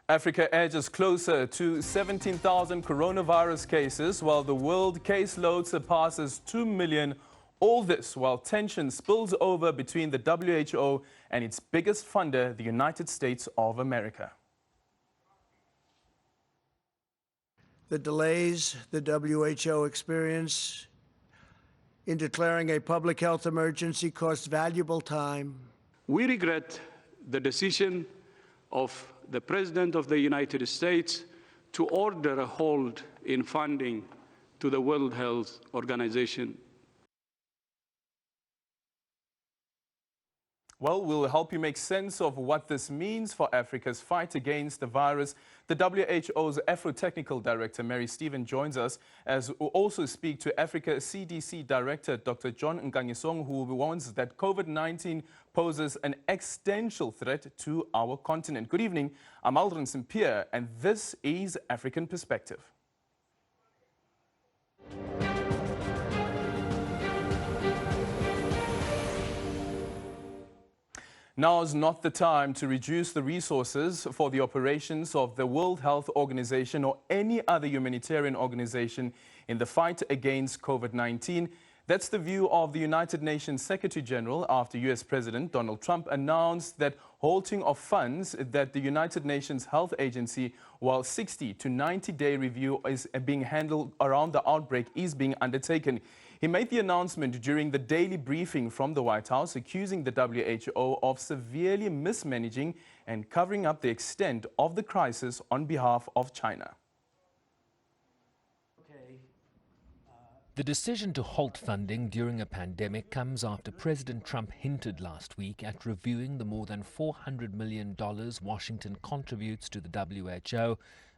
Africa edges closer to 17,000 coronavirus cases, while the world caseload surpasses 2 million. All this while tension spills over between the WHO and its biggest funder, the United States of America. The delays the WHO experienced in declaring a public health emergency cost valuable time. We regret the decision of the President of the United States to order a halt in funding to the World Health Organization. Well, we'll help you make sense of what this means for Africa's fight against the virus. The WHO's Afro-Technical Director, Mary Stephen, joins us, as we'll also speak to Africa CDC Director, Dr. John Nkangisong, who warns that COVID-19 poses an existential threat to our continent. Good evening, I'm Aldrin St-Pierre, and this is African Perspective. Now is not the time to reduce the resources for the operations of the World Health Organization or any other humanitarian organization in the fight against COVID-19. That's the view of the United Nations Secretary General after US President Donald Trump announced that halting of funds that the United Nations Health Agency, while 60 to 90-day review is being handled around the outbreak, is being undertaken. He made the announcement during the daily briefing from the White House, accusing the WHO of severely mismanaging and covering up the extent of the crisis on behalf of China. The decision to halt funding during a pandemic comes after President Trump hinted last week at reviewing the more than $400 million Washington contributes to the WHO,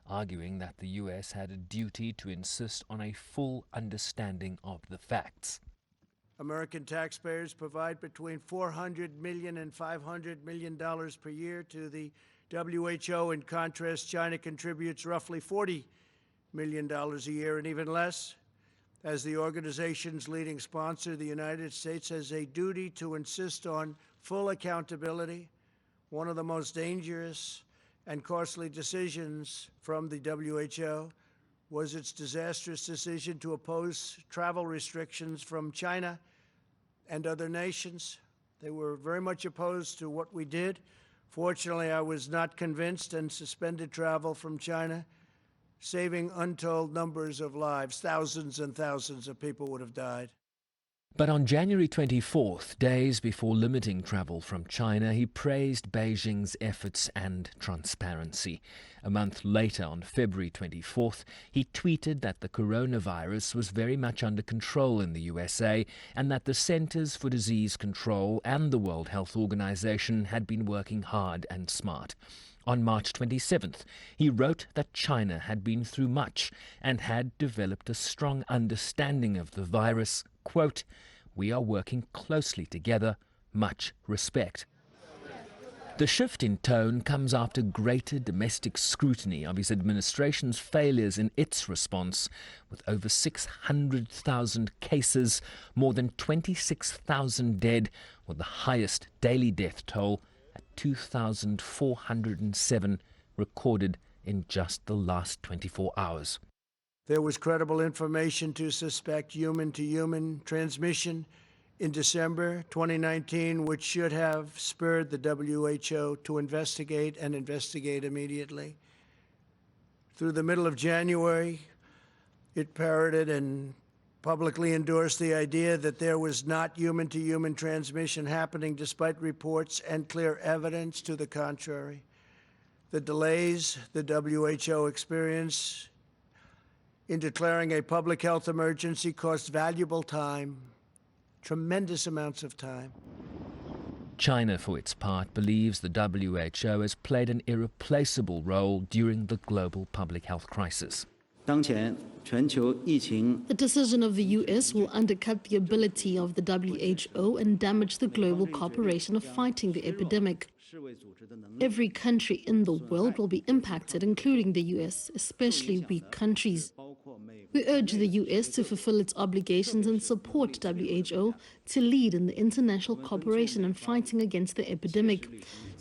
arguing that the US had a duty to insist on a full understanding of the facts. American taxpayers provide between $400 million and $500 million per year to the WHO. In contrast, China contributes roughly $40 million a year, and even less. As the organization's leading sponsor, the United States has a duty to insist on full accountability. One of the most dangerous and costly decisions from the WHO was its disastrous decision to oppose travel restrictions from China and other nations. They were very much opposed to what we did. Fortunately, I was not convinced and suspended travel from China, saving untold numbers of lives. Thousands and thousands of people would have died. But on January 24th, days before limiting travel from China, he praised Beijing's efforts and transparency. A month later, on February 24th, he tweeted that the coronavirus was very much under control in the USA and that the Centers for Disease Control and the World Health Organization had been working hard and smart. On March 27th, he wrote that China had been through much and had developed a strong understanding of the virus. Quote, "We are working closely together, much respect." The shift in tone comes after greater domestic scrutiny of his administration's failures in its response, with over 600,000 cases, more than 26,000 dead, with the highest daily death toll at 2,407 recorded in just the last 24 hours. There was credible information to suspect human-to-human transmission in December 2019, which should have spurred the WHO to investigate and investigate immediately. Through the middle of January, it parroted and publicly endorsed the idea that there was not human-to-human transmission happening, despite reports and clear evidence to the contrary. The delays the WHO experienced in declaring a public health emergency cost valuable time, tremendous amounts of time. China, for its part, believes the WHO has played an irreplaceable role during the global public health crisis. The decision of the US will undercut the ability of the WHO and damage the global cooperation of fighting the epidemic. Every country in the world will be impacted, including the US, especially weak countries. We urge the US to fulfill its obligations and support WHO to lead in the international cooperation in fighting against the epidemic.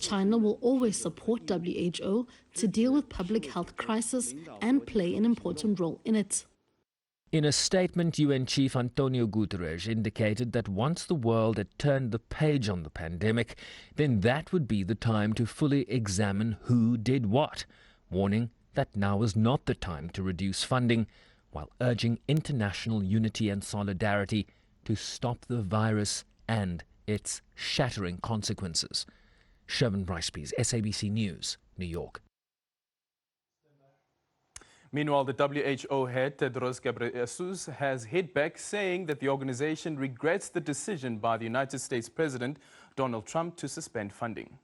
China will always support WHO to deal with public health crisis and play an important role in it. In a statement, UN Chief Antonio Guterres indicated that once the world had turned the page on the pandemic, then that would be the time to fully examine who did what, warning that now is not the time to reduce funding, while urging international unity and solidarity to stop the virus and its shattering consequences. Sherman Bryce-Pease, SABC News, New York. Meanwhile, the WHO head, Tedros Ghebreyesus, has hit back, saying that the organization regrets the decision by the United States President Donald Trump to suspend funding.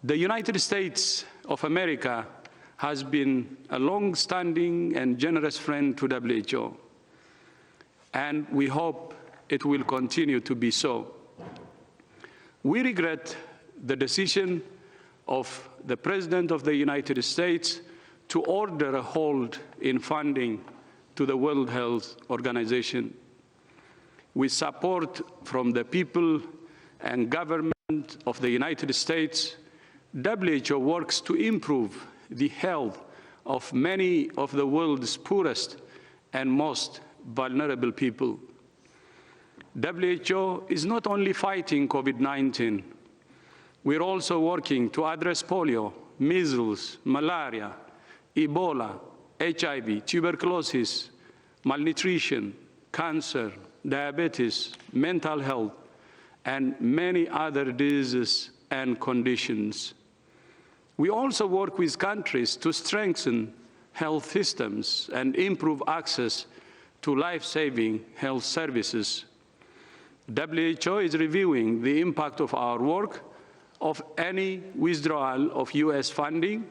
The United States of America has been a long-standing and generous friend to WHO, and we hope it will continue to be so. We regret the decision of the President of the United States to order a halt in funding to the World Health Organization. With support from the people and government of the United States, WHO works to improve the health of many of the world's poorest and most vulnerable people. WHO is not only fighting COVID-19, we're also working to address polio, measles, malaria, Ebola, HIV, tuberculosis, malnutrition, cancer, diabetes, mental health, and many other diseases and conditions. We also work with countries to strengthen health systems and improve access to life-saving health services. WHO is reviewing the impact of our work of any withdrawal of US funding,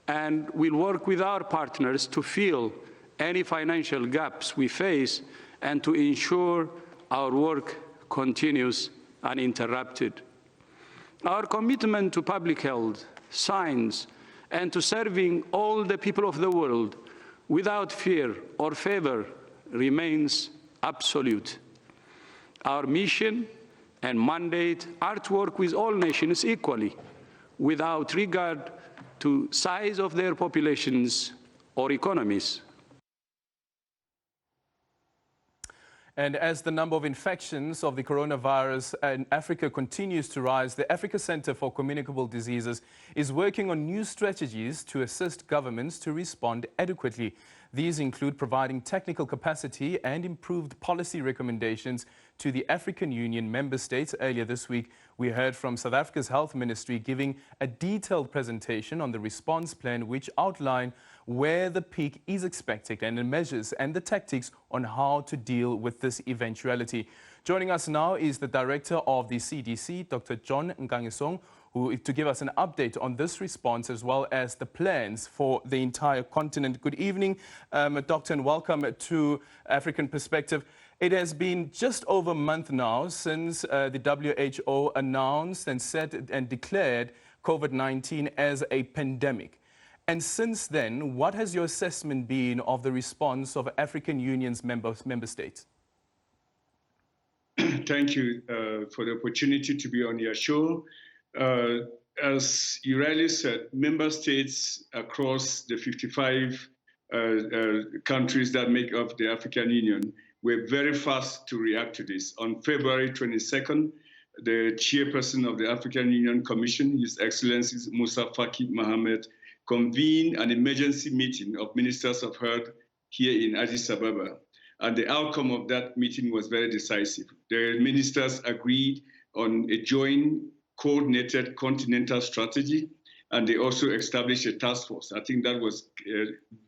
and will work with our partners to fill any financial gaps we face and to ensure our work continues uninterrupted. Our commitment to public health, science, and to serving all the people of the world without fear or favor remains absolute. Our mission and mandate are to work with all nations equally, without regard to size of their populations or economies. And as the number of infections of the coronavirus in Africa continues to rise, the Africa Center for Communicable Diseases is working on new strategies to assist governments to respond adequately. These include providing technical capacity and improved policy recommendations to the African Union member states. Earlier this week, we heard from South Africa's Health Ministry giving a detailed presentation on the response plan, which outlined where the peak is expected and the measures and the tactics on how to deal with this eventuality. Joining us now is the Director of the CDC, Dr. John Ngangisong, who to give us an update on this response as well as the plans for the entire continent. Good evening, Doctor, and welcome to African Perspective. It has been just over a month now since the WHO announced and said and declared COVID-19 as a pandemic. And since then, what has your assessment been of the response of African Union's member states? Thank you for the opportunity to be on your show. As you rightly said, member states across the 55 countries that make up the African Union were very fast to react to this. On February 22nd, the chairperson of the African Union Commission, His Excellency Musa Faki Mohammed, convened an emergency meeting of ministers of health here in Addis Ababa. And the outcome of that meeting was very decisive. The ministers agreed on a joint coordinated continental strategy, and they also established a task force. I think that was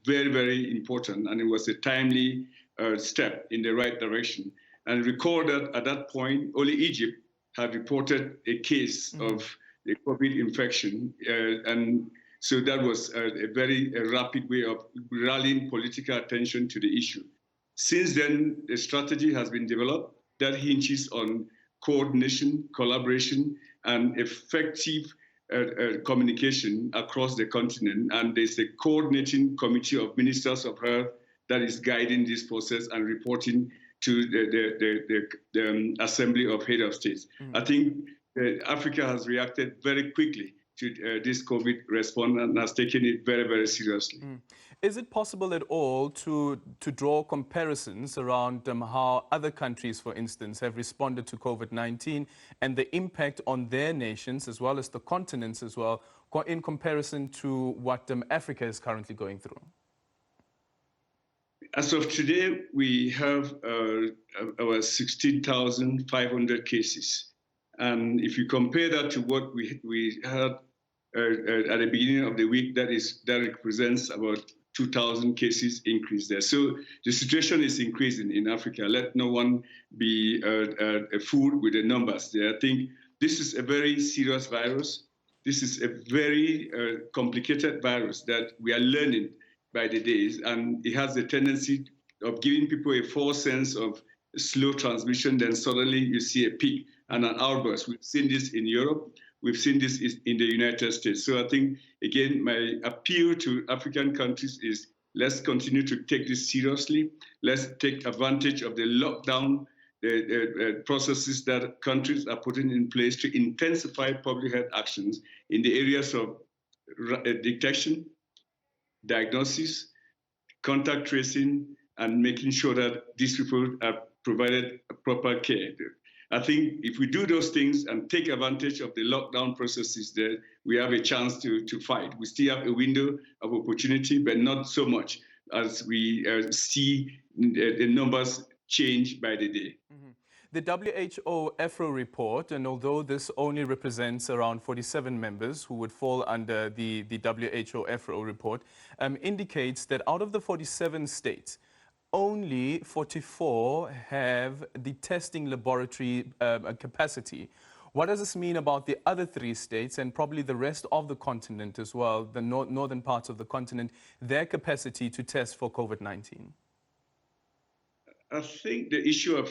very, very important, and it was a timely step in the right direction. And recall that at that point, only Egypt had reported a case of a COVID infection, and so that was a very rapid way of rallying political attention to the issue. Since then, a strategy has been developed that hinges on coordination, collaboration, and effective communication across the continent, and there's a coordinating committee of ministers of health that is guiding this process and reporting to the Assembly of Head of States. I think Africa has reacted very quickly to this COVID response and has taken it very, very seriously. Is it possible at all to draw comparisons around how other countries, for instance, have responded to COVID-19 and the impact on their nations as well as the continents as well, in comparison to what Africa is currently going through? As of today, we have our 16,500 cases. And if you compare that to what we had at the beginning of the week, that represents about 2,000 cases increase there. So the situation is increasing in Africa. Let no one be fooled with the numbers there. I think this is a very serious virus. This is a very complicated virus that we are learning by the days, and it has the tendency of giving people a false sense of slow transmission. Then suddenly you see a peak and an outburst. We've seen this in Europe. We've seen this in the United States. So I think, again, my appeal to African countries is let's continue to take this seriously. Let's take advantage of the lockdown processes that countries are putting in place to intensify public health actions in the areas of detection, diagnosis, contact tracing, and making sure that these people are provided proper care. I think if we do those things and take advantage of the lockdown processes there, we have a chance to fight. We still have a window of opportunity, but not so much as we see the numbers change by the day. The WHO EFRO report, and although this only represents around 47 members who would fall under the WHO EFRO report, indicates that out of the 47 states, only 44 have the testing laboratory capacity. What does this mean about the other 3 states and probably the rest of the continent as well, the northern parts of the continent, their capacity to test for COVID-19? I think the issue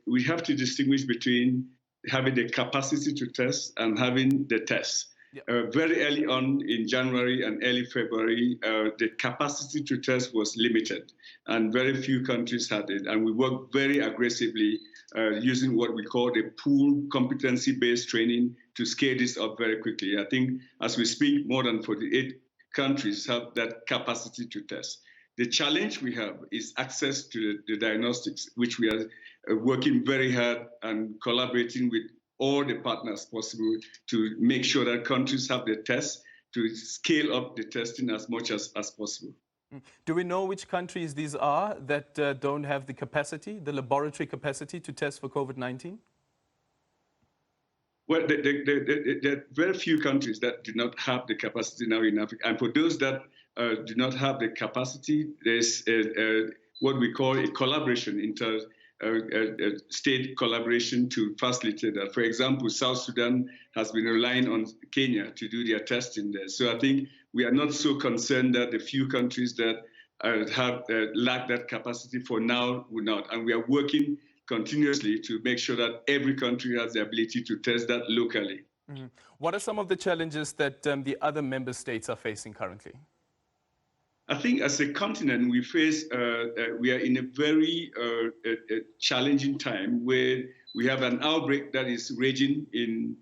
we have to distinguish between having the capacity to test and having the test. Yeah. Very early on in January and early February, the capacity to test was limited, and very few countries had it. And we worked very aggressively using what we call the pool competency-based training to scale this up very quickly. I think as we speak, more than 48 countries have that capacity to test. The challenge we have is access to the diagnostics, which we are working very hard and collaborating with all the partners possible to make sure that countries have the tests to scale up the testing as much as possible. Do we know which countries these are that don't have the capacity, the laboratory capacity to test for COVID-19? Well, there are very few countries that do not have the capacity now in Africa. And for those that do not have the capacity, there's what we call a collaboration, state collaboration to facilitate that. For example, South Sudan has been relying on Kenya to do their testing there. So I think we are not so concerned that the few countries that lack that capacity for now will not. And we are working continuously to make sure that every country has the ability to test that locally. Mm-hmm. What are some of the challenges that the other member states are facing currently? I think as a continent, we are in a very challenging time where we have an outbreak that is raging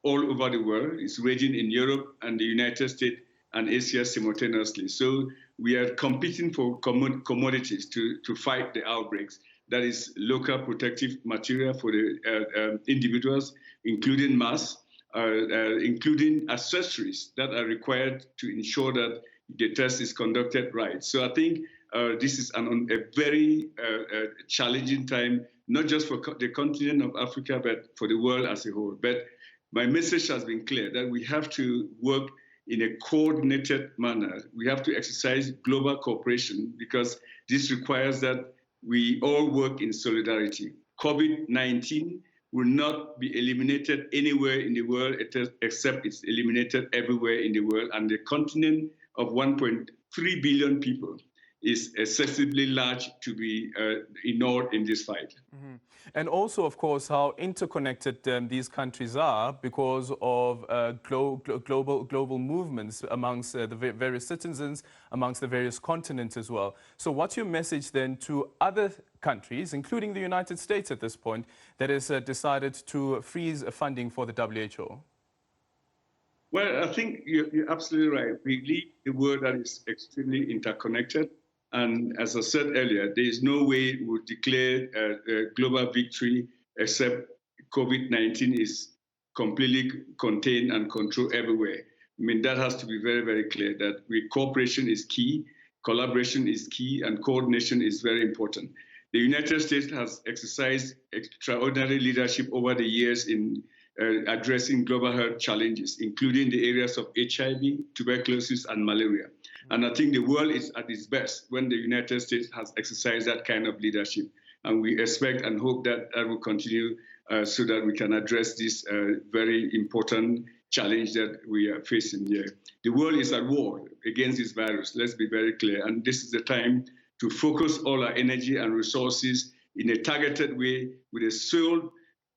all over the world. It's raging in Europe and the United States and Asia simultaneously. So we are competing for commodities to fight the outbreaks. That is local protective material for the individuals, including masks, including accessories that are required to ensure that the test is conducted right. So I think this is a very challenging time, not just for the continent of Africa, but for the world as a whole. But my message has been clear that we have to work in a coordinated manner. We have to exercise global cooperation because this requires that we all work in solidarity. COVID-19 will not be eliminated anywhere in the world except it's eliminated everywhere in the world. And the continent of 1.3 billion people is excessively large to be ignored in this fight. Mm-hmm. And also, of course, how interconnected these countries are because of global movements amongst the various citizens, amongst the various continents as well. So what's your message then to other countries, including the United States at this point, that has decided to freeze funding for the WHO? Well, I think you're absolutely right. We live a world that is extremely interconnected. And as I said earlier, there is no way we would declare a global victory except COVID-19 is completely contained and controlled everywhere. I mean, that has to be very, very clear that cooperation is key, collaboration is key, and coordination is very important. The United States has exercised extraordinary leadership over the years in addressing global health challenges, including the areas of HIV, tuberculosis, and malaria. And I think the world is at its best when the United States has exercised that kind of leadership. And we expect and hope that that will continue so that we can address this very important challenge that we are facing here. The world is at war against this virus, let's be very clear. And this is the time to focus all our energy and resources in a targeted way with a sole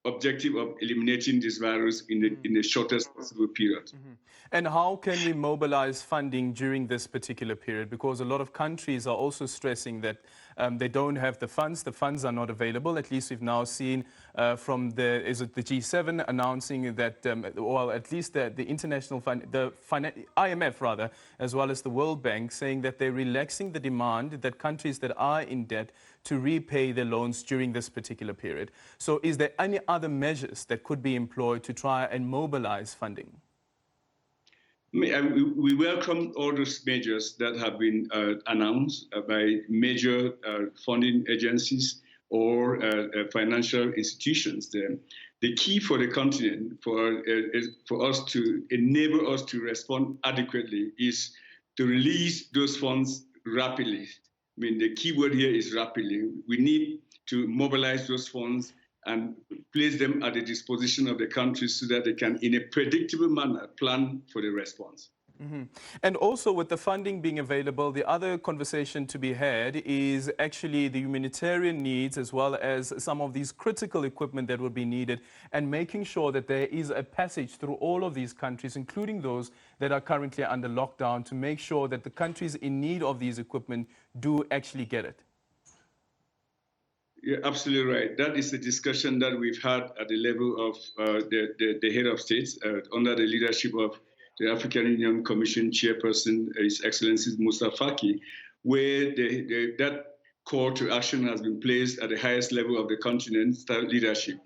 objective of eliminating this virus in the shortest possible period. Mm-hmm. And how can we mobilize funding during this particular period? Because a lot of countries are also stressing that they don't have the funds are not available. At least we've now seen from the G7 announcing that, well, at least the international fund, IMF rather, as well as the World Bank, saying that they're relaxing the demand that countries that are in debt to repay their loans during this particular period. So is there any other measures that could be employed to try and mobilize funding? We welcome all those measures that have been announced by major funding agencies or financial institutions. The key for the continent, for us to enable us to respond adequately, is to release those funds rapidly. I mean, the key word here is rapidly. We need to mobilize those funds and place them at the disposition of the countries so that they can, in a predictable manner, plan for the response. Mm-hmm. And also with the funding being available, the other conversation to be had is actually the humanitarian needs as well as some of these critical equipment that will be needed and making sure that there is a passage through all of these countries, including those that are currently under lockdown, to make sure that the countries in need of these equipment do actually get it. You're absolutely right. That is a discussion that we've had at the level of the head of states under the leadership of the African Union Commission Chairperson, His Excellency Moussa Faki, where that call to action has been placed at the highest level of the continent's leadership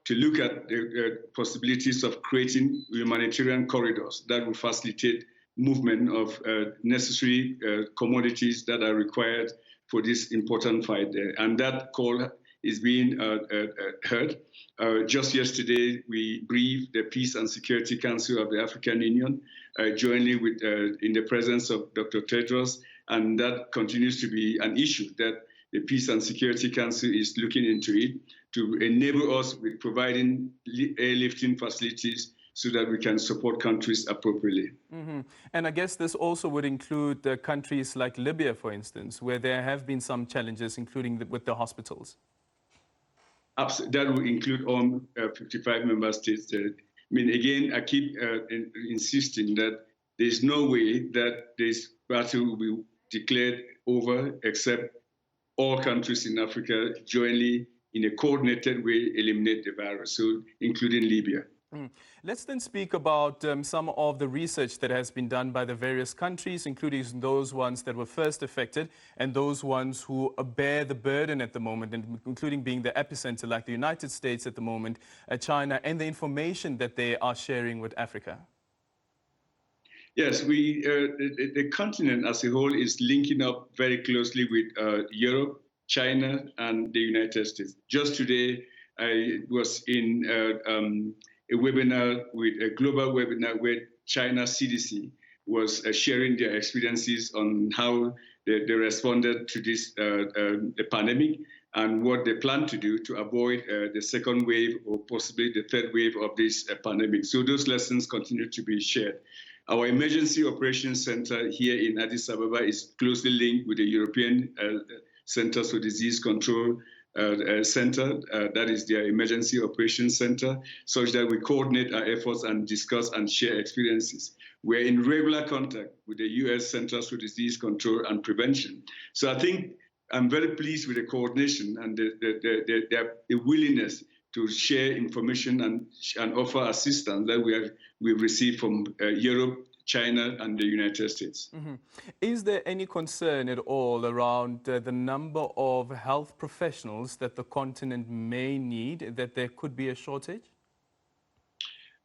to look at the possibilities of creating humanitarian corridors that will facilitate movement of necessary commodities that are required for this important fight there. And that call is being heard. Just yesterday, we briefed the Peace and Security Council of the African Union, jointly with, in the presence of Dr. Tedros, and that continues to be an issue that the Peace and Security Council is looking into it to enable us with providing airlifting facilities so that we can support countries appropriately. Mm-hmm. And I guess this also would include countries like Libya, for instance, where there have been some challenges, including with the hospitals. That will include all 55 member states. I mean, again, I keep insisting that there's no way that this battle will be declared over except all countries in Africa jointly, in a coordinated way, eliminate the virus, so including Libya. Let's then speak about some of the research that has been done by the various countries, including those ones that were first affected and those ones who bear the burden at the moment, and including being the epicenter like the United States at the moment, China, and the information that they are sharing with Africa. Yes, the continent as a whole is linking up very closely with Europe, China, and the United States. Just today, I was in a webinar, a global webinar where China CDC was sharing their experiences on how they responded to this pandemic and what they plan to do to avoid the second wave or possibly the third wave of this pandemic. So those lessons continue to be shared. Our Emergency Operations Center here in Addis Ababa is closely linked with the European Centers for Disease Control Center, that is their Emergency Operations Center, such that we coordinate our efforts and discuss and share experiences. We're in regular contact with the U.S. Centers for Disease Control and Prevention. So I think I'm very pleased with the coordination and the willingness to share information and offer assistance that we've received from Europe, China, and the United States. Mm-hmm. Is there any concern at all around the number of health professionals that the continent may need, that there could be a shortage?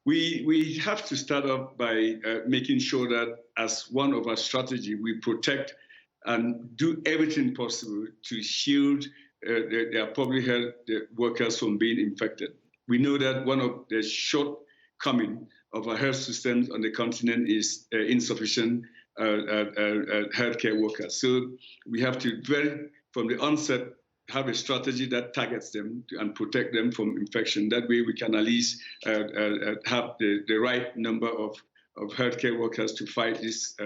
We have to start off by making sure that as one of our strategy, we protect and do everything possible to shield their public health workers from being infected. We know that one of the shortcomings of our health systems on the continent is insufficient healthcare workers. So we have to, from the onset, have a strategy that targets them and protect them from infection. That way we can at least have the right number of healthcare workers to fight this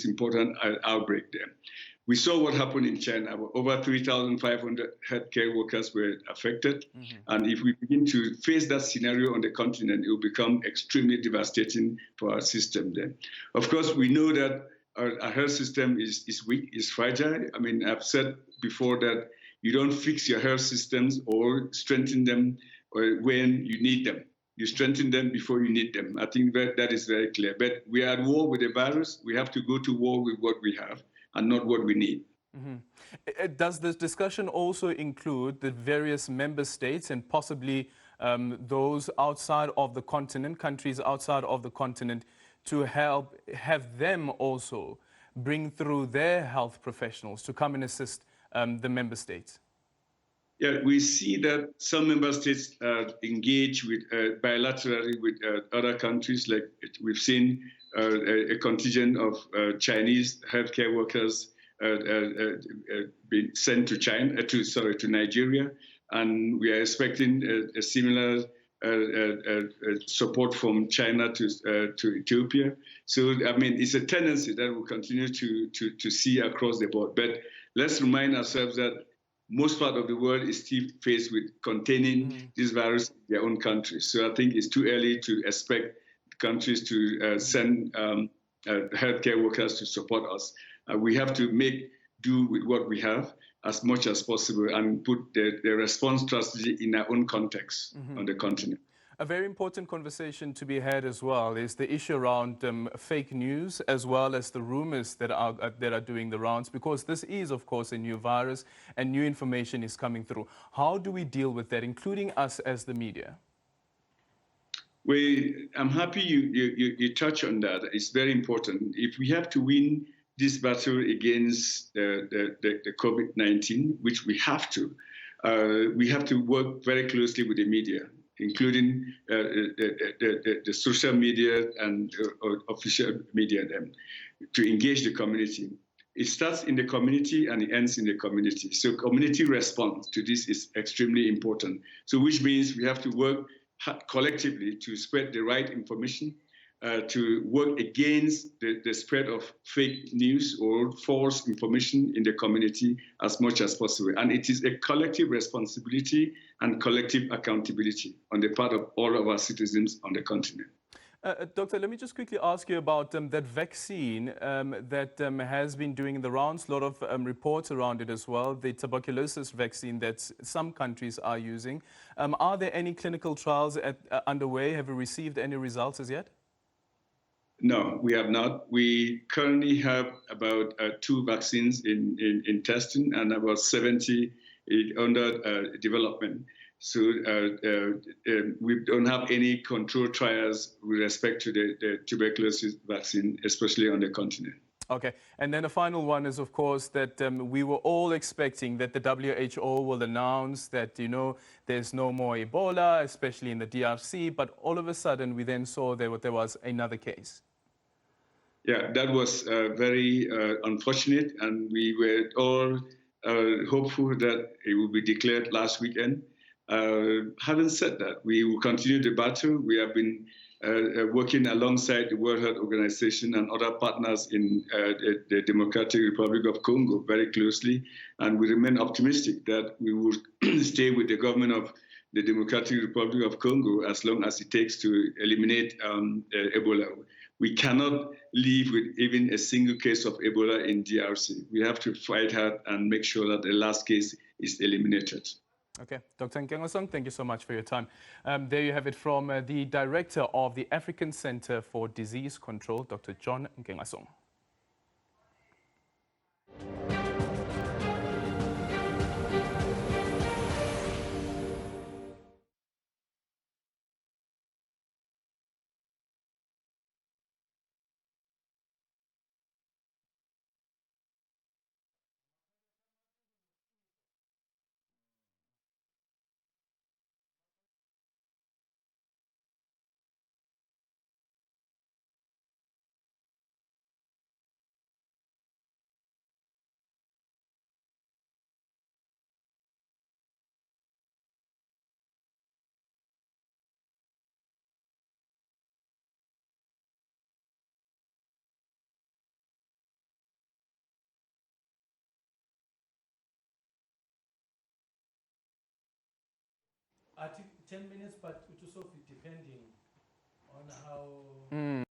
important outbreak there. We saw what happened in China. Over 3,500 healthcare workers were affected. Mm-hmm. And if we begin to face that scenario on the continent, it will become extremely devastating for our system there. Of course, we know that our health system is weak, is fragile. I mean, I've said before that you don't fix your health systems or strengthen them when you need them. You strengthen them before you need them. I think that is very clear. But we are at war with the virus. We have to go to war with what we have and not what we need. Mm-hmm. Does this discussion also include the various member states and possibly those outside of the continent, countries outside of the continent, to have them also bring through their health professionals to come and assist the member states? Yeah, we see that some member states engage with bilaterally with other countries. Like we've seen a contingent of Chinese healthcare workers being sent to Nigeria, and we are expecting a similar support from China to Ethiopia. So I mean, it's a tendency that we'll continue to see across the board. But let's remind ourselves that most part of the world is still faced with containing this virus in their own countries. So I think it's too early to expect countries to send healthcare workers to support us. We have to make do with what we have as much as possible and put the response strategy in our own context on the continent. A very important conversation to be had as well is the issue around fake news, as well as the rumors that are doing the rounds, because this is, of course, a new virus and new information is coming through. How do we deal with that, including us as the media? I'm happy you touch on that. It's very important. If we have to win this battle against the COVID-19, which we have to work very closely with the media, including the social media and official media, to engage the community. It starts in the community and it ends in the community. So community response to this is extremely important. So which means we have to work collectively to spread the right information, to work against the spread of fake news or false information in the community as much as possible. And it is a collective responsibility and collective accountability on the part of all of our citizens on the continent. Doctor, let me just quickly ask you about that vaccine that has been doing the rounds, a lot of reports around it as well, the tuberculosis vaccine that some countries are using. Are there any clinical trials underway? Have you received any results as yet? No, we have not. We currently have about 2 vaccines in testing and about 70 under development. So we don't have any control trials with respect to the tuberculosis vaccine, especially on the continent. Okay, and then the final one is, of course, that we were all expecting that the WHO will announce that, there's no more Ebola, especially in the DRC, but all of a sudden we then saw there was another case. Yeah, that was very unfortunate, and we were all hopeful that it would be declared last weekend. Having said that, we will continue the battle. We have been working alongside the World Health Organization and other partners in the Democratic Republic of Congo very closely. And we remain optimistic that we will stay with the government of the Democratic Republic of Congo as long as it takes to eliminate Ebola. We cannot live with even a single case of Ebola in DRC. We have to fight hard and make sure that the last case is eliminated. Okay, Dr. Nkengasong, thank you so much for your time. There you have it from the director of the African Center for Disease Control, Dr. John Nkengasong. I think 10 minutes, but it was also depending on how.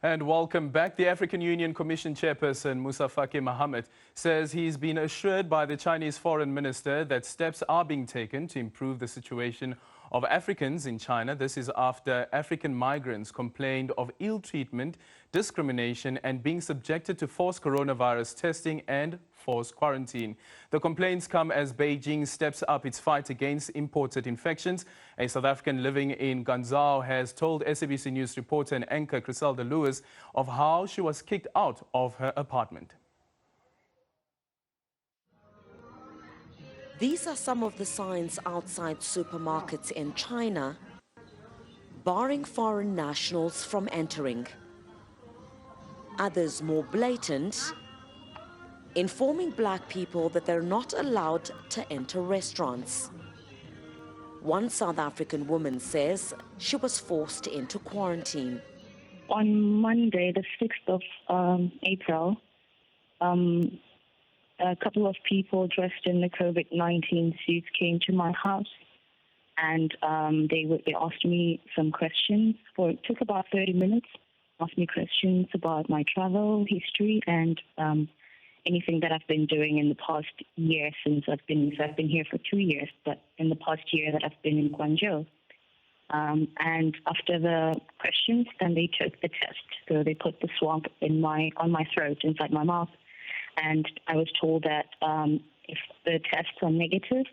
And welcome back. The African Union Commission Chairperson Musa Faki Mohammed says he's been assured by the Chinese Foreign Minister that steps are being taken to improve the situation of Africans in China. This is after African migrants complained of ill treatment, discrimination and being subjected to forced coronavirus testing and forced quarantine. The complaints come as Beijing steps up its fight against imported infections. A South African living in Guangzhou has told SABC News reporter and anchor Griselda Lewis of how she was kicked out of her apartment. These are some of the signs outside supermarkets in China, barring foreign nationals from entering. Others more blatant, informing black people that they're not allowed to enter restaurants. One South African woman says she was forced into quarantine. On Monday, the 6th of April, a couple of people dressed in the COVID-19 suits came to my house, and they asked me some questions. It took about 30 minutes. Asked me questions about my travel history and anything that I've been doing in the past year since I've been here for 2 years, but in the past year that I've been in Guangzhou. And after the questions, then they took the test. So they put the swab on my throat, inside my mouth. And I was told that if the tests are negative,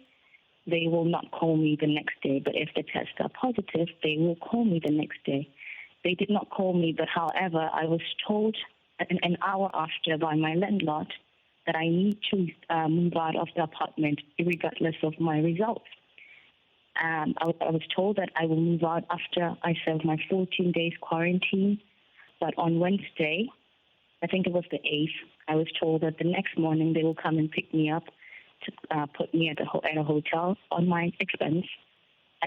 they will not call me the next day. But if the tests are positive, they will call me the next day. They did not call me, but however, I was told an hour after by my landlord that I need to move out of the apartment regardless of my results. I was told that I will move out after I serve my 14 days quarantine. But on Wednesday, I think it was the 8th, I was told that the next morning they will come and pick me up to put me at a hotel on my expense,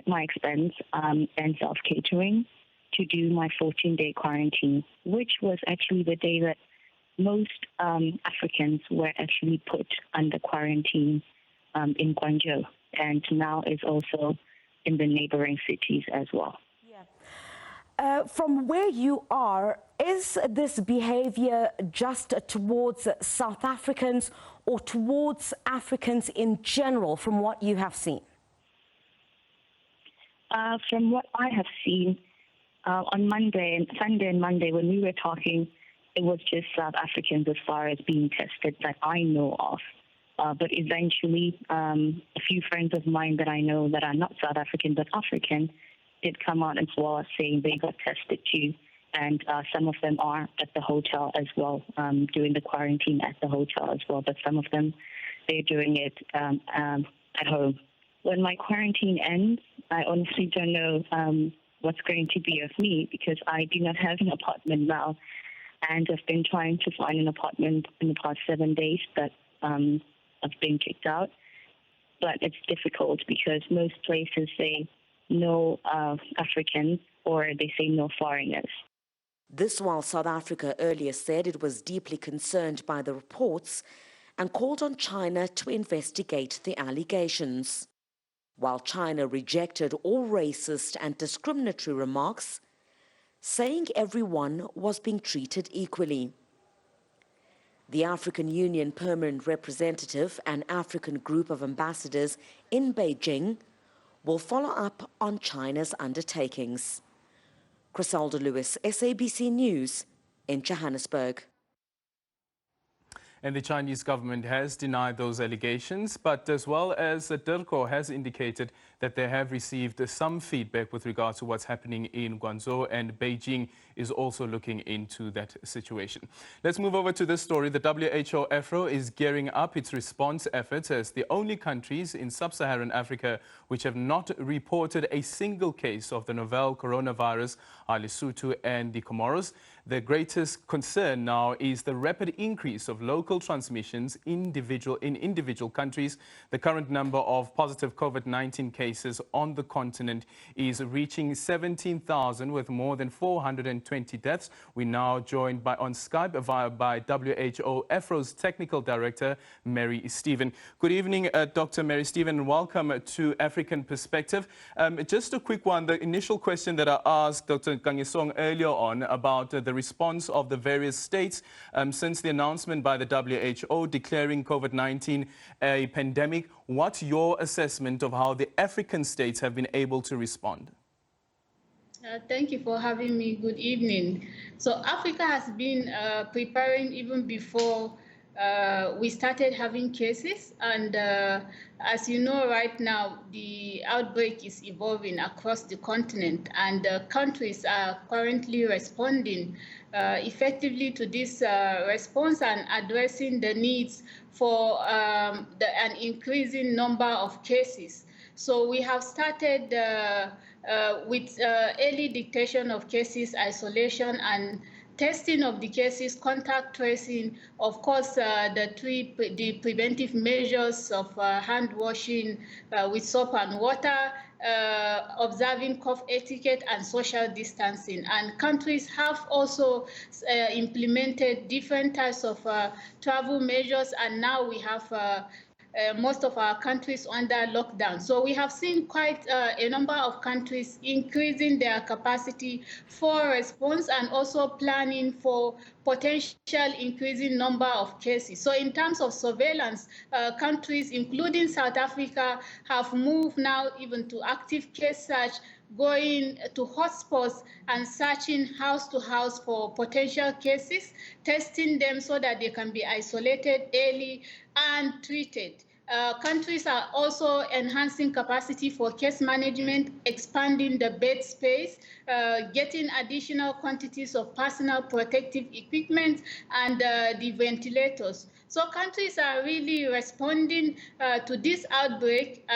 and self-catering to do my 14-day quarantine, which was actually the day that most Africans were actually put under quarantine in Guangzhou, and now is also in the neighboring cities as well. From where you are, is this behavior just towards South Africans or towards Africans in general from what you have seen? From what I have seen, on Sunday and Monday, when we were talking, it was just South Africans as far as being tested that I know of. But eventually, a few friends of mine that I know that are not South African but African did come out as well saying they got tested too. And some of them are at the hotel as well, doing the quarantine at the hotel as well. But some of them, they're doing it at home. When my quarantine ends, I honestly don't know what's going to be of me because I do not have an apartment now. And I've been trying to find an apartment in the past 7 days, but I've been kicked out. But it's difficult because most places say no Africans or they say no foreigners. This while South Africa earlier said it was deeply concerned by the reports and called on China to investigate the allegations. While China rejected all racist and discriminatory remarks, saying everyone was being treated equally. The African Union Permanent Representative and African Group of Ambassadors in Beijing will follow up on China's undertakings. Criselda Lewis, SABC News in Johannesburg. And the Chinese government has denied those allegations, but as well as DIRCO has indicated that they have received some feedback with regards to what's happening in Guangzhou, and Beijing is also looking into that situation. Let's move over to this story. The WHO AFRO is gearing up its response efforts as the only countries in sub-Saharan Africa which have not reported a single case of the novel coronavirus are Lesotho and the Comoros. The greatest concern now is the rapid increase of local transmissions in individual countries. The current number of positive COVID-19 cases on the continent is reaching 17,000 with more than 420 deaths. We're now joined on Skype by WHO AFRO's Technical Director, Mary Stephen. Good evening, Dr. Mary Stephen, and welcome to African Perspective. Just a quick one, the initial question that I asked Dr. Kangisong earlier on about the response of the various states since the announcement by the WHO declaring COVID-19 a pandemic. What's your assessment of how the African states have been able to respond? Thank you for having me. Good evening. So Africa has been preparing even before we started having cases, and as you know, right now the outbreak is evolving across the continent, and countries are currently responding effectively to this response and addressing the needs for an increasing number of cases. So we have started with early detection of cases, isolation, and testing of the cases, contact tracing, of course, the preventive measures of hand washing with soap and water, observing cough etiquette and social distancing. And countries have also implemented different types of travel measures, and now we have most of our countries under lockdown. So we have seen quite a number of countries increasing their capacity for response and also planning for potential increasing number of cases. So in terms of surveillance, countries, including South Africa, have moved now even to active case search, going to hotspots and searching house to house for potential cases, testing them so that they can be isolated early and treated. Countries are also enhancing capacity for case management, expanding the bed space, getting additional quantities of personal protective equipment and the ventilators. So countries are really responding to this outbreak.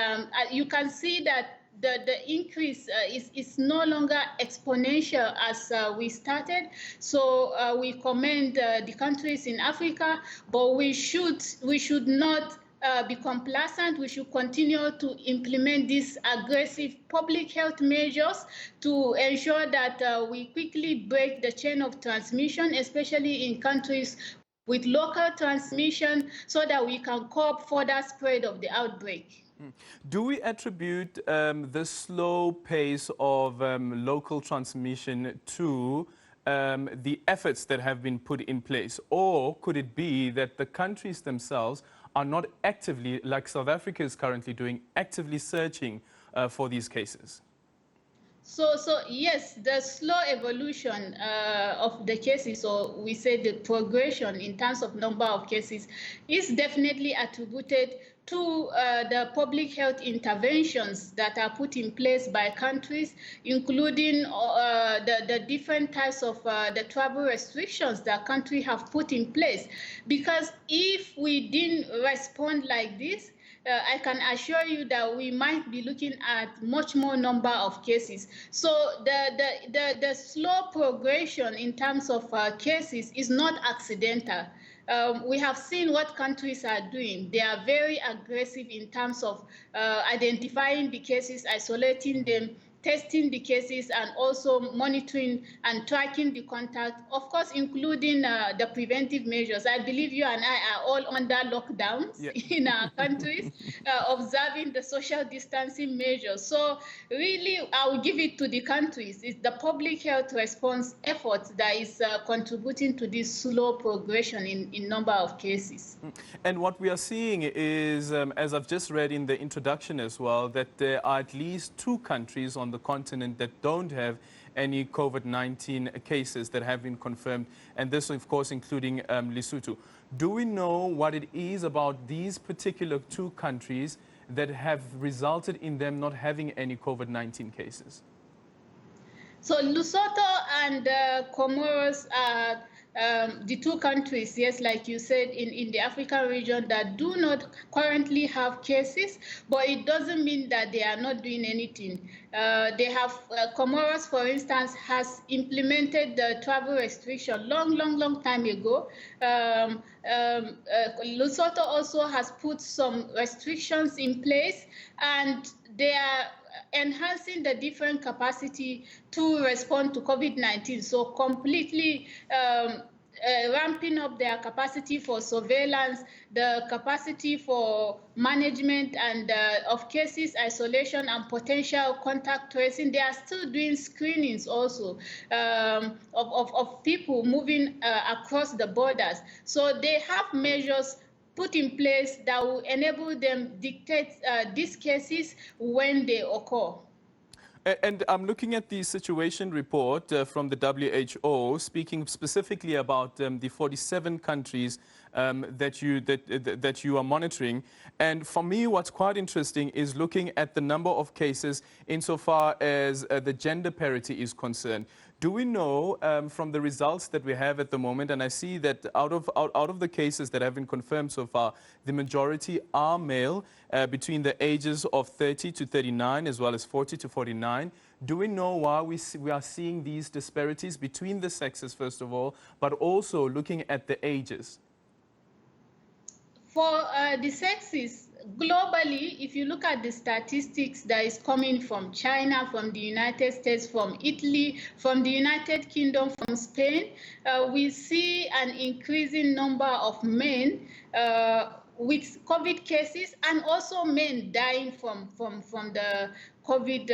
You can see that the increase is no longer exponential as we started. So we commend the countries in Africa, but we should not be complacent. We should continue to implement these aggressive public health measures to ensure that we quickly break the chain of transmission, especially in countries with local transmission, so that we can curb further spread of the outbreak. Do we attribute the slow pace of local transmission to the efforts that have been put in place? Or could it be that the countries themselves are not actively, like South Africa is currently doing, actively searching for these cases? So yes, the slow evolution of the cases, or we say the progression in terms of number of cases, is definitely attributed to the public health interventions that are put in place by countries, including the different types of the travel restrictions that countries have put in place. Because if we didn't respond like this, I can assure you that we might be looking at much more number of cases. So the slow progression in terms of cases is not accidental. We have seen what countries are doing. They are very aggressive in terms of identifying the cases, isolating them, testing the cases, and also monitoring and tracking the contact, of course, including the preventive measures. I believe you and I are all under lockdowns in our countries, observing the social distancing measures. So really, I will give it to the countries. It's the public health response efforts that is contributing to this slow progression in number of cases. And what we are seeing is, as I've just read in the introduction as well, that there are at least 2 countries on the continent that don't have any COVID-19 cases that have been confirmed, and this, of course, including Lesotho. Do we know what it is about these particular 2 countries that have resulted in them not having any COVID-19 cases? So Lesotho and Comoros are the 2 countries, yes, like you said, in the African region that do not currently have cases, but it doesn't mean that they are not doing anything. They have, Comoros, for instance, has implemented the travel restriction long time ago. Lesotho also has put some restrictions in place, and they are enhancing the different capacity to respond to COVID-19. So completely ramping up their capacity for surveillance, the capacity for management and of cases, isolation, and potential contact tracing. They are still doing screenings also of people moving across the borders. So they have measures put in place that will enable them dictate these cases when they occur. And I'm looking at the situation report from the WHO, speaking specifically about the 47 countries that you are monitoring. And for me, what's quite interesting is looking at the number of cases insofar as the gender parity is concerned. Do we know from the results that we have at the moment, and I see that out of the cases that have been confirmed so far, the majority are male between the ages of 30 to 39 as well as 40 to 49. Do we know why we are seeing these disparities between the sexes, first of all, but also looking at the ages? For the sexes, globally, if you look at the statistics that is coming from China, from the United States, from Italy, from the United Kingdom, from Spain, we see an increasing number of men with COVID cases, and also men dying from the COVID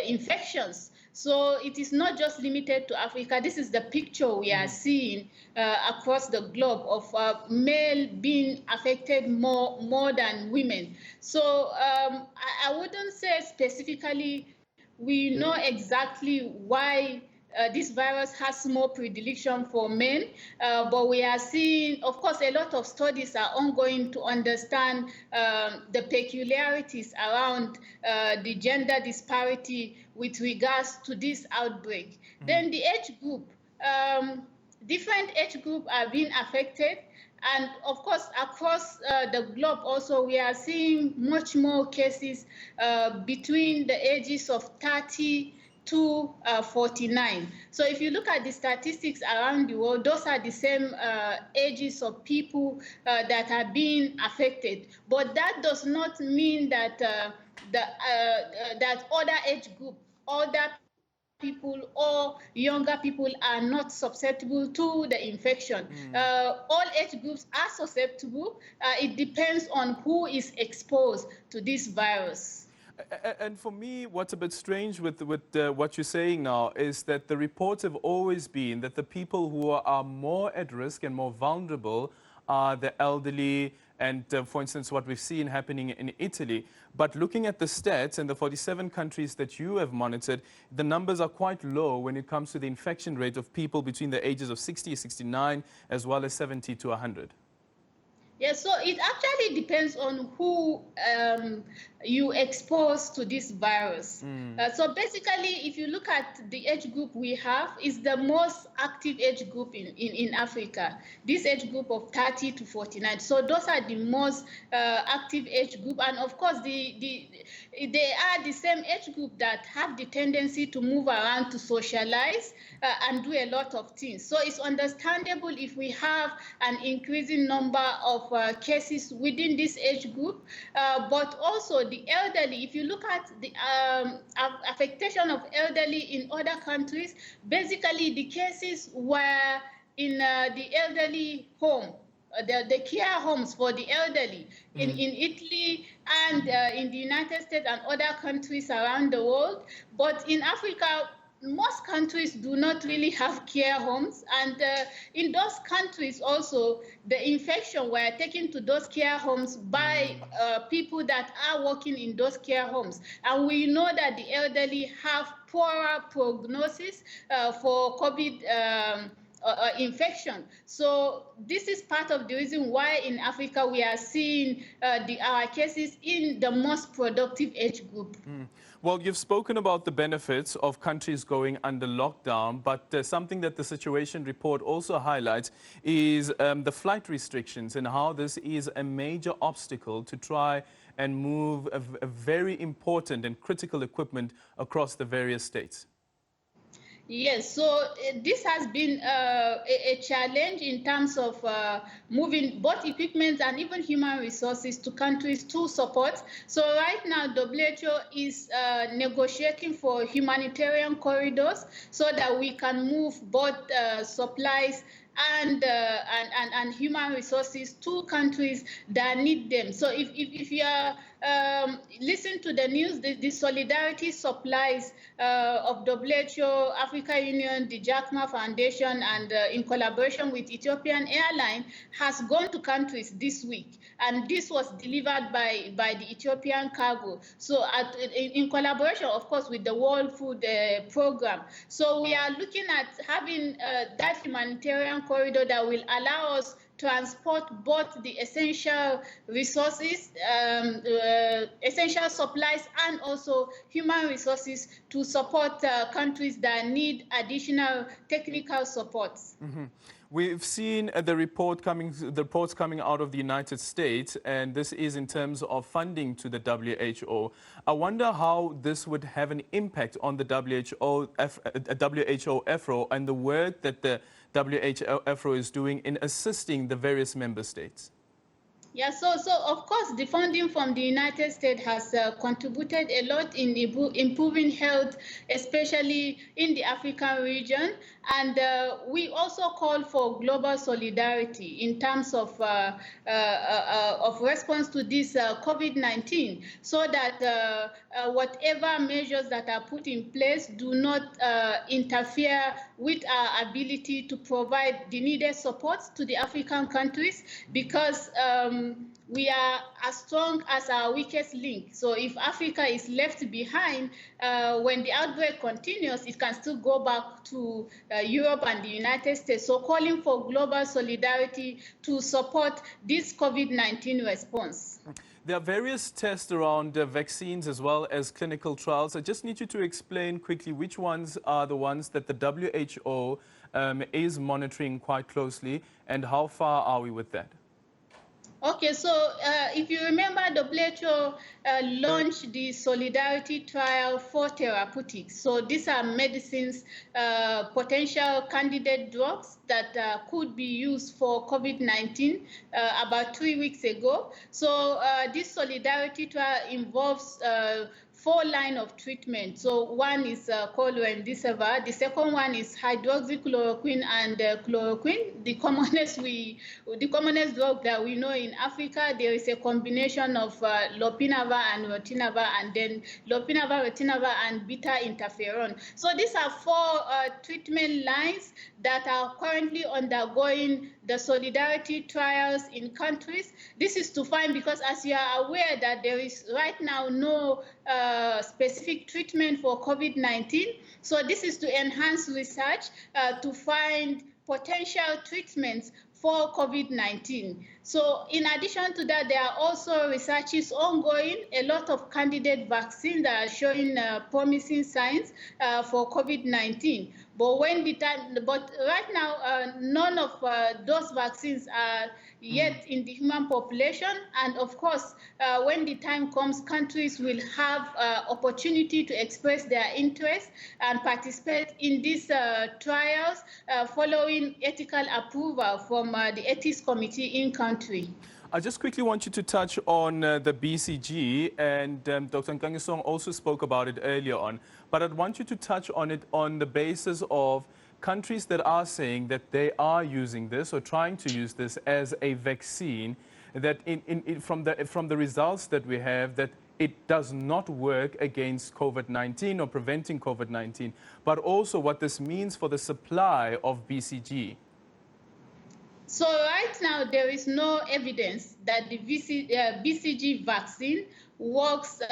infections. So it is not just limited to Africa. This is the picture we are seeing across the globe of male being affected more than women. So I wouldn't say specifically we know exactly why this virus has more predilection for men, but we are seeing, of course, a lot of studies are ongoing to understand the peculiarities around the gender disparity with regards to this outbreak. Then the age group, different age groups are being affected. And of course, across the globe also, we are seeing much more cases between the ages of 30 to 49. So if you look at the statistics around the world, those are the same ages of people that are being affected. But that does not mean that that other age group, other people or younger people are not susceptible to the infection. All age groups are susceptible. It depends on who is exposed to this virus. And for me, what's a bit strange with what you're saying now is that the reports have always been that the people who are more at risk and more vulnerable are the elderly and for instance, what we've seen happening in Italy. But looking at the stats and the 47 countries that you have monitored, the numbers are quite low when it comes to the infection rate of people between the ages of 60 69, as well as 70 to 100. Yeah, so it actually depends on who you expose to this virus. So basically, if you look at the age group we have, is the most active age group in Africa. This age group of 30 to 49. So those are the most active age group. And of course, they are the same age group that have the tendency to move around, to socialize, and do a lot of things. So it's understandable if we have an increasing number of cases within this age group, but also the elderly. If you look at the affectation of elderly in other countries, basically the cases were in the elderly home, the care homes for the elderly in Italy and in the United States and other countries around the world. But in Africa, most countries do not really have care homes, and in those countries also the infection were taken to those care homes by people that are working in those care homes, and we know that the elderly have poorer prognosis for COVID infection. So this is part of the reason why in Africa we are seeing our cases in the most productive age group. Well, you've spoken about the benefits of countries going under lockdown, but something that the situation report also highlights is the flight restrictions and how this is a major obstacle to try and move a very important and critical equipment across the various states. Yes, so this has been a challenge in terms of moving both equipment and even human resources to countries to support. So right now, WHO is negotiating for humanitarian corridors so that we can move both supplies and human resources to countries that need them. So if you are listen to the news, the solidarity supplies of WHO, Africa Union, the Jack Ma Foundation, and in collaboration with Ethiopian Airlines, has gone to countries this week. And this was delivered by the Ethiopian cargo. So in collaboration, of course, with the World Food Program. So we are looking at having that humanitarian corridor that will allow us transport both the essential resources, essential supplies, and also human resources to support countries that need additional technical support. We've seen the reports coming out of the United States, and this is in terms of funding to the WHO. I wonder how this would have an impact on the WHO EFRO and the work that the WHO EFRO is doing in assisting the various member states. Yeah, so of course, the funding from the United States has contributed a lot in improving health, especially in the African region. And we also call for global solidarity in terms of response to this COVID-19, so that whatever measures that are put in place do not interfere with our ability to provide the needed support to the African countries, because we are as strong as our weakest link. So if Africa is left behind, when the outbreak continues, it can still go back to Europe and the United States. So calling for global solidarity to support this COVID-19 response. There are various tests around vaccines as well as clinical trials. I just need you to explain quickly which ones are the ones that the WHO is monitoring quite closely, and how far are we with that? Okay, so if you remember, WHO launched the Solidarity Trial for Therapeutics. So these are medicines, potential candidate drugs that could be used for COVID-19 about 3 weeks ago. So this Solidarity Trial involves 4 lines of treatment. So one is called remdesivir. The second one is hydroxychloroquine and chloroquine. The commonest drug that we know in Africa. There is a combination of lopinavir and ritonavir, and then lopinavir, ritonavir, and beta interferon. So these are 4 treatment lines that are currently undergoing the solidarity trials in countries. This is to find, because as you are aware that there is right now no specific treatment for COVID-19. So this is to enhance research to find potential treatments for COVID-19. So in addition to that, there are also researches ongoing, a lot of candidate vaccines that are showing promising signs for COVID-19. But right now, none of those vaccines are yet in the human population. And of course, when the time comes, countries will have opportunity to express their interest and participate in these trials following ethical approval from the ethics committee in country. I just quickly want you to touch on the BCG, and Dr. Nkangisong also spoke about it earlier on, but I'd want you to touch on it on the basis of countries that are saying that they are using this or trying to use this as a vaccine, that from the results that we have, that it does not work against COVID-19 or preventing COVID-19, but also what this means for the supply of BCG. So right now, there is no evidence that the BCG vaccine works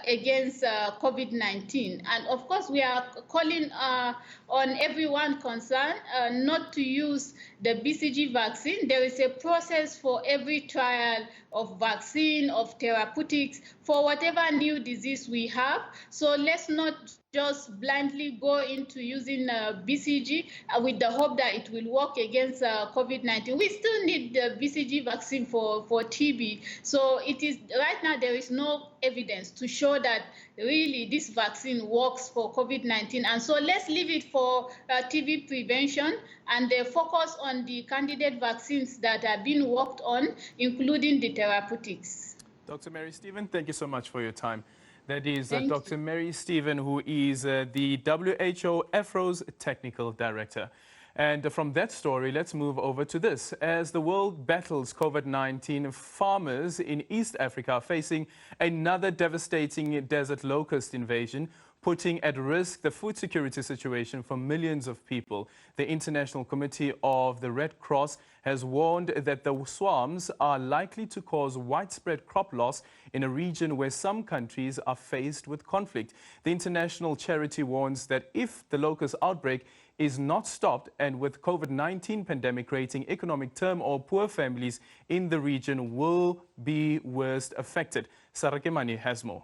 against COVID-19. And of course, we are calling on everyone concerned not to use the BCG vaccine. There is a process for every trial of vaccine, of therapeutics, for whatever new disease we have. So let's not just blindly go into using BCG with the hope that it will work against COVID-19. We still need the BCG vaccine for TB. So it is right now there is no evidence to show that really this vaccine works for COVID-19. And so let's leave it for TB prevention and focus on the candidate vaccines that are being worked on, including the therapeutics. Dr. Mary Stephen, thank you so much for your time. That is Dr. Mary Stephen, who is the WHO EFRO's Technical Director. And from that story, let's move over to this. As the world battles COVID-19, farmers in East Africa are facing another devastating desert locust invasion, putting at risk the food security situation for millions of people. The International Committee of the Red Cross has warned that the swarms are likely to cause widespread crop loss in a region where some countries are faced with conflict. The international charity warns that if the locust outbreak is not stopped, and with COVID-19 pandemic creating economic turmoil, poor families in the region will be worst affected. Sarakemani has more.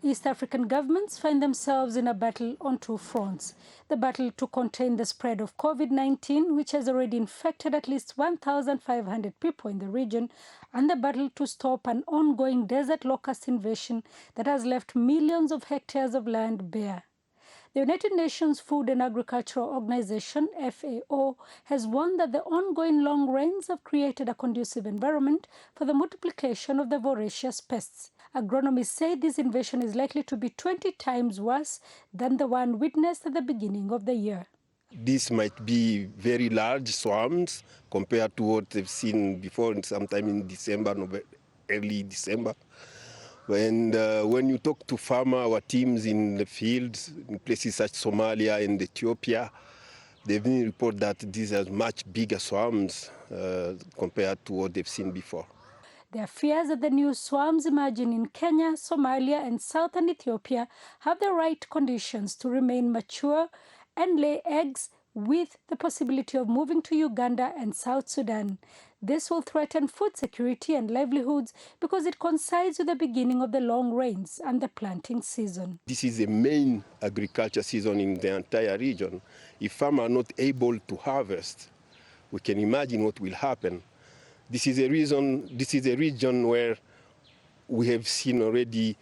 East African governments find themselves in a battle on 2 fronts. The battle to contain the spread of COVID-19, which has already infected at least 1,500 people in the region, and the battle to stop an ongoing desert locust invasion that has left millions of hectares of land bare. The United Nations Food and Agricultural Organization, FAO, has warned that the ongoing long rains have created a conducive environment for the multiplication of the voracious pests. Agronomists say this invasion is likely to be 20 times worse than the one witnessed at the beginning of the year. This might be very large swarms compared to what they've seen before, sometime in December, early December. And when you talk to farmer, our teams in the fields, in places such as Somalia and Ethiopia, they've been reported that these are much bigger swarms compared to what they've seen before. There are fears that the new swarms emerging in Kenya, Somalia, and southern Ethiopia have the right conditions to remain mature and lay eggs, with the possibility of moving to Uganda and South Sudan. This will threaten food security and livelihoods because it coincides with the beginning of the long rains and the planting season. This is the main agriculture season in the entire region. If farmers are not able to harvest, we can imagine what will happen. This is a region where we have seen already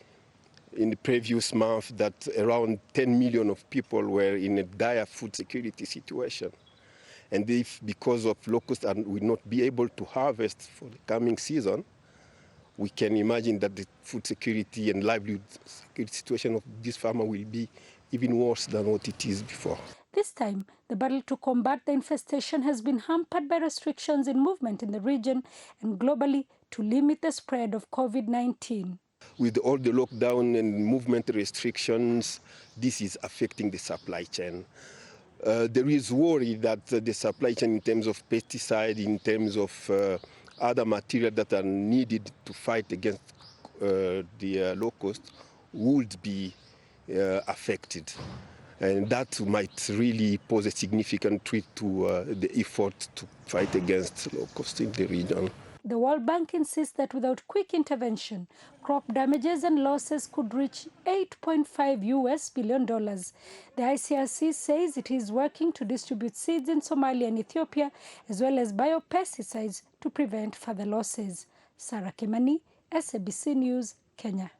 in the previous month that around 10 million of people were in a dire food security situation. And if because of locusts and will not be able to harvest for the coming season, we can imagine that the food security and livelihood security situation of this farmer will be even worse than what it is before. This time, the battle to combat the infestation has been hampered by restrictions in movement in the region and globally to limit the spread of COVID-19. With all the lockdown and movement restrictions, this is affecting the supply chain. There is worry that the supply chain in terms of pesticide, in terms of other material that are needed to fight against the locust would be affected. And that might really pose a significant threat to the effort to fight against locusts in the region. The World Bank insists that without quick intervention, crop damages and losses could reach $8.5 billion. The ICRC says it is working to distribute seeds in Somalia and Ethiopia, as well as biopesticides to prevent further losses. Sarah Kimani, SABC News, Kenya.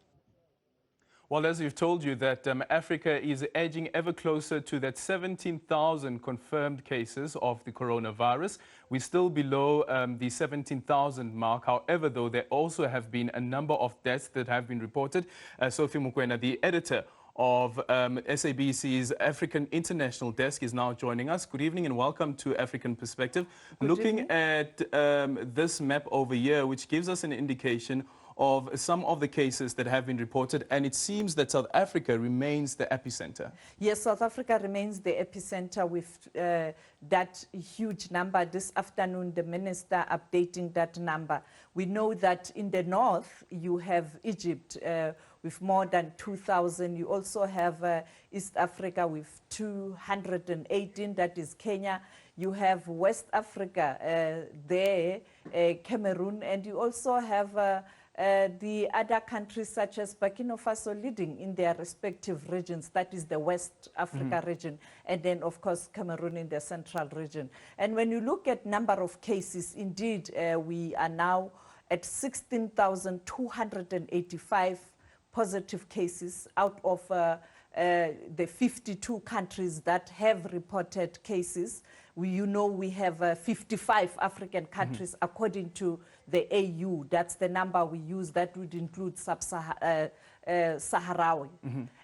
Well, as we've told you that Africa is edging ever closer to that 17,000 confirmed cases of the coronavirus. We're still below the 17,000 mark. However, though, there also have been a number of deaths that have been reported. Sophie Mukwena, the editor of SABC's African International Desk, is now joining us. Good evening and welcome to African Perspective. Looking at this map over here, which gives us an indication of some of the cases that have been reported, and it seems that South Africa remains the epicenter. Yes, South Africa remains the epicenter with that huge number. This afternoon, the minister updating that number. We know that in the north, you have Egypt with more than 2,000. You also have East Africa with 218, that is Kenya. You have West Africa there, Cameroon, and you also have the other countries such as Burkina Faso leading in their respective regions, that is the West Africa region, and then of course Cameroon in the central region. And when you look at number of cases, indeed we are now at 16,285 positive cases out of the 52 countries that have reported cases. We have 55 African countries according to the AU. That's the number we use. That would include Sahrawi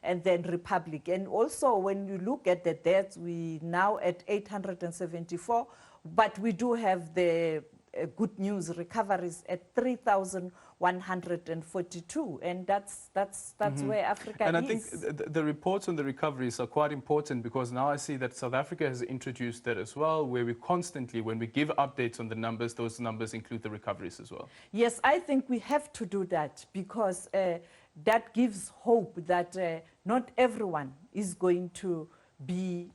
and then Republic. And also when you look at the deaths, we now at 874, but we do have the good news recoveries at 3,142, and that's where Africa is. And I think the reports on the recoveries are quite important, because now I see that South Africa has introduced that as well, where we constantly, when we give updates on the numbers, those numbers include the recoveries as well. Yes, I think we have to do that, because that gives hope that not everyone is going to be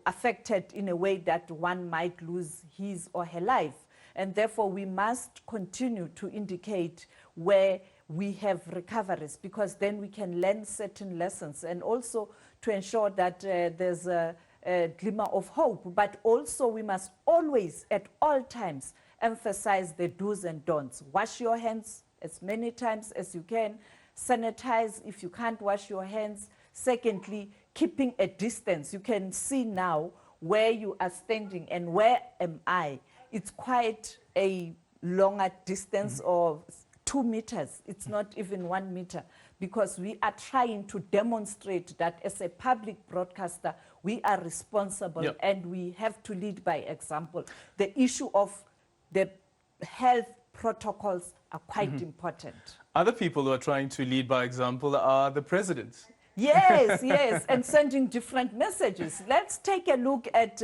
affected in a way that one might lose his or her life. And therefore, we must continue to indicate where we have recoveries, because then we can learn certain lessons, and also to ensure that there's a glimmer of hope. But also, we must always, at all times, emphasize the do's and don'ts. Wash your hands as many times as you can. Sanitize if you can't wash your hands. Secondly, keeping a distance. You can see now where you are standing and where am I. It's quite a longer distance of 2 meters. It's not even 1 meter, because we are trying to demonstrate that as a public broadcaster, we are responsible and we have to lead by example. The issue of the health protocols are quite important. Other people who are trying to lead by example are the presidents. Yes, yes, and sending different messages. Let's take a look at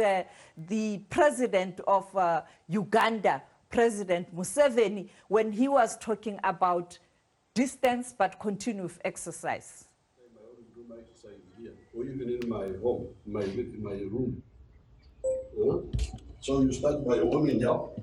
the president of Uganda, President Museveni, when he was talking about distance but continuous exercise. I always do my exercise here, or even in my home, my room. So you start by warming up.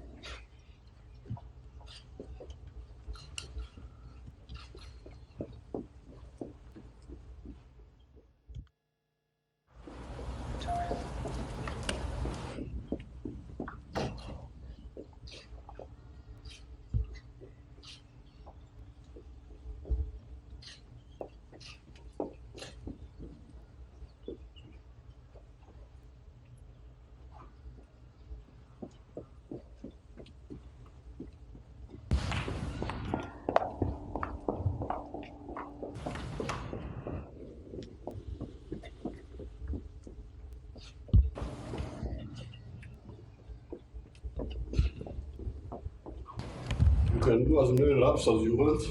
can do as many laps as you want.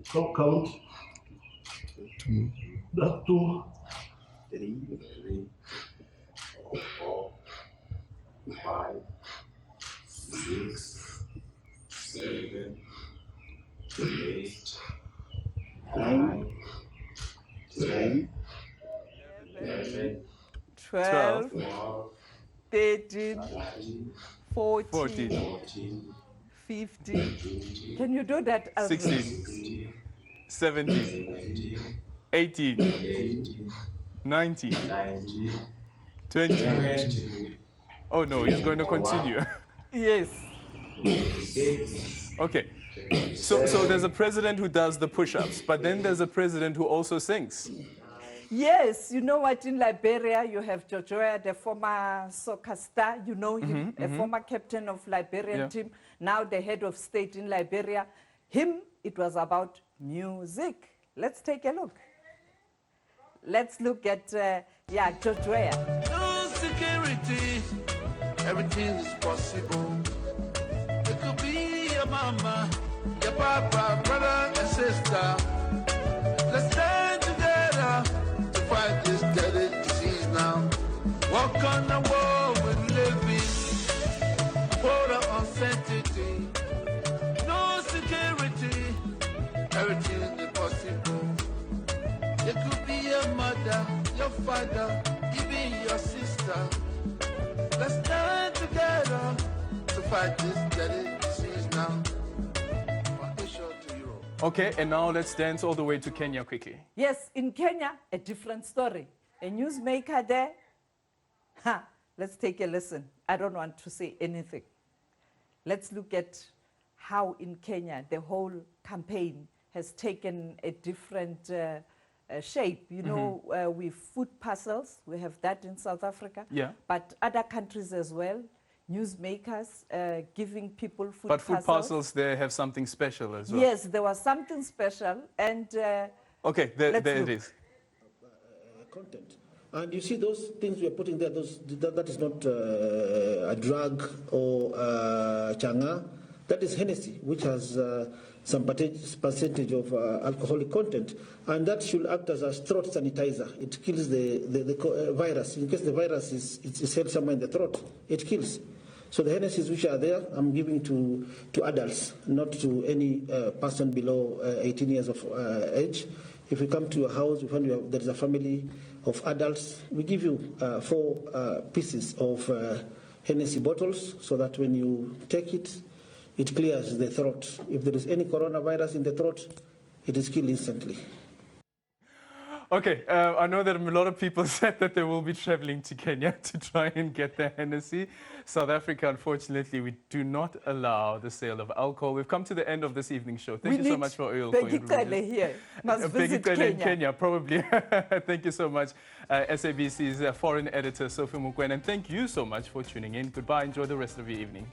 Stop count. 2. That 2. 3. 4. 5. 6. 7. 8. 9. 10. 11. 12, 12, 13, 14, 14, 15. Can you do that, Alfred? 16, 17, 18, 19, 20. Oh no, he's going to continue. Yes. Okay. So there's a president who does the push-ups, but then there's a president who also sings. Yes, you know what, in Liberia, you have Jojoya, the former soccer star, you know him, a former captain of Liberian team, now the head of state in Liberia. Him, it was about music. Let's take a look. Let's look at, Jojoya. No security, everything is possible. It could be your mama, your papa, brother and sister. Let's stand together to fight this deadly disease now. Walk on the wall with living, border uncertainty. No security, everything is possible. It could be your mother, your father, even your sister. Let's stand together to fight this deadly disease now. Okay, and now let's dance all the way to Kenya quickly. Yes, in Kenya, a different story. A newsmaker there. Let's take a listen. I don't want to say anything. Let's look at how in Kenya the whole campaign has taken a different shape. You know, with food parcels, we have that in South Africa. Yeah. But other countries as well, newsmakers giving people food But parcels. food parcels, they have something special as well. Yes, there was something special. And okay, there it is. Content. And you see those things we are putting there, that is not a drug or changa. That is Hennessy, which has some percentage of alcoholic content. And that should act as a throat sanitizer. It kills the virus. In case the virus is held somewhere in the throat, it kills. So the Hennessy's which are there, I'm giving to adults, not to any person below 18 years of age. If we come to your house, we find there is a family of adults, we give you 4 pieces of Hennessy bottles so that when you take it, it clears the throat. If there is any coronavirus in the throat, it is killed instantly. Okay, I know that a lot of people said that they will be traveling to Kenya to try and get their Hennessy. South Africa, unfortunately, we do not allow the sale of alcohol. We've come to the end of this evening's show. Thank you so much for your here. Must visit Kenya. In Kenya, probably. Thank you so much, SABC's foreign editor, Sophie Mukwena. And thank you so much for tuning in. Goodbye. Enjoy the rest of your evening.